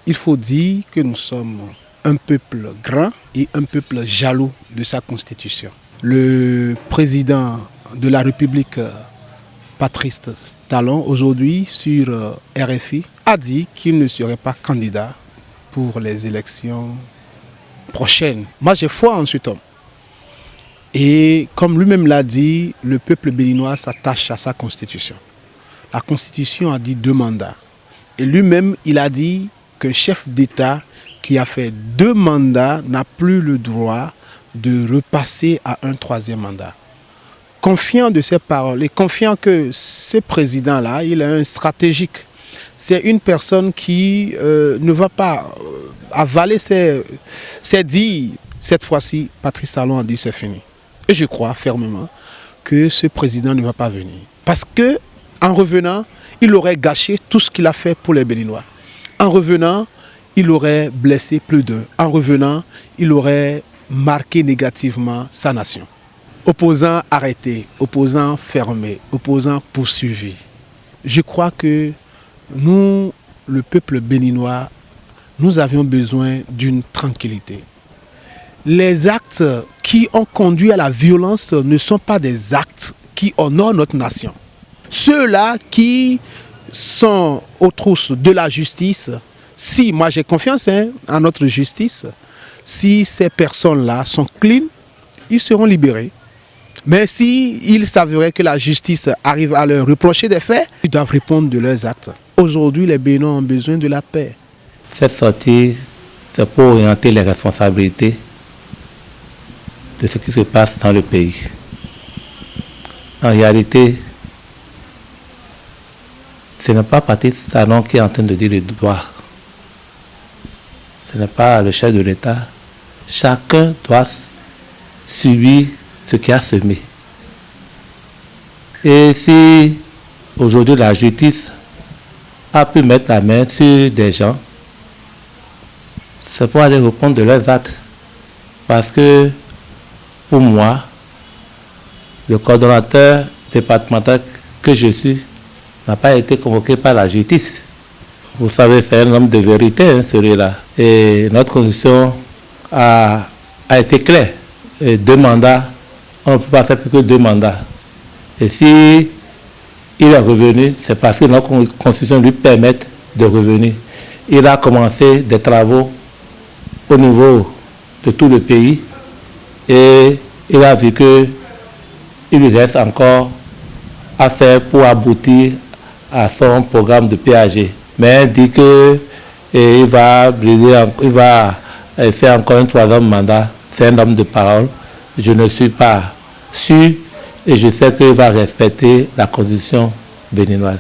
il faut dire que nous sommes un peuple grand et un peuple jaloux de sa constitution. Le président de la République, Patrice Talon, aujourd'hui sur RFI, a dit qu'il ne serait pas candidat pour les élections prochaines. Moi, j'ai foi en cet homme. Et comme lui-même l'a dit, le peuple béninois s'attache à sa constitution. La constitution a dit 2 mandats. Et lui-même, il a dit qu'un chef d'État qui a fait 2 mandats n'a plus le droit de repasser à un 3e mandat. Confiant de ses paroles et confiant que ce président-là, il est un stratégique. C'est une personne qui ne va pas avaler ses dires. Cette fois-ci, Patrice Talon a dit c'est fini. Et je crois fermement que ce président ne va pas venir. Parce que en revenant, il aurait gâché tout ce qu'il a fait pour les Béninois. En revenant, il aurait blessé plus d'eux. En revenant, il aurait marqué négativement sa nation. Opposants arrêtés, opposants fermés, opposants poursuivis. Je crois que nous, le peuple béninois, nous avions besoin d'une tranquillité. Les actes qui ont conduit à la violence ne sont pas des actes qui honorent notre nation. Ceux-là qui sont aux trousses de la justice, si moi j'ai confiance en notre justice, si ces personnes-là sont clean, ils seront libérés. Mais s'il s'avérait que la justice arrive à leur reprocher des faits, ils doivent répondre de leurs actes. Aujourd'hui, les Béninois ont besoin de la paix. Cette sortie, c'est pour orienter les responsabilités de ce qui se passe dans le pays. En réalité, ce n'est pas Patrice Talon qui est en train de dire le droit. Ce n'est pas le chef de l'État. Chacun doit subir ce qu'il a semé. Et si aujourd'hui la justice a pu mettre la main sur des gens, c'est pour aller répondre de leurs actes. Parce que pour moi, le coordonnateur départemental que je suis n'a pas été convoqué par la justice. Vous savez, c'est un homme de vérité, celui-là. Et notre constitution a été claire. Et 2 mandats, on ne peut pas faire plus que 2 mandats. Et si il est revenu, c'est parce que notre constitution lui permet de revenir. Il a commencé des travaux au niveau de tout le pays et il a vu qu'il lui reste encore à faire pour aboutir à son programme de PAG. Mais il dit qu'il va faire encore un 3e mandat. C'est un homme de parole. Je ne suis pas sûr et je sais qu'il va respecter la constitution béninoise.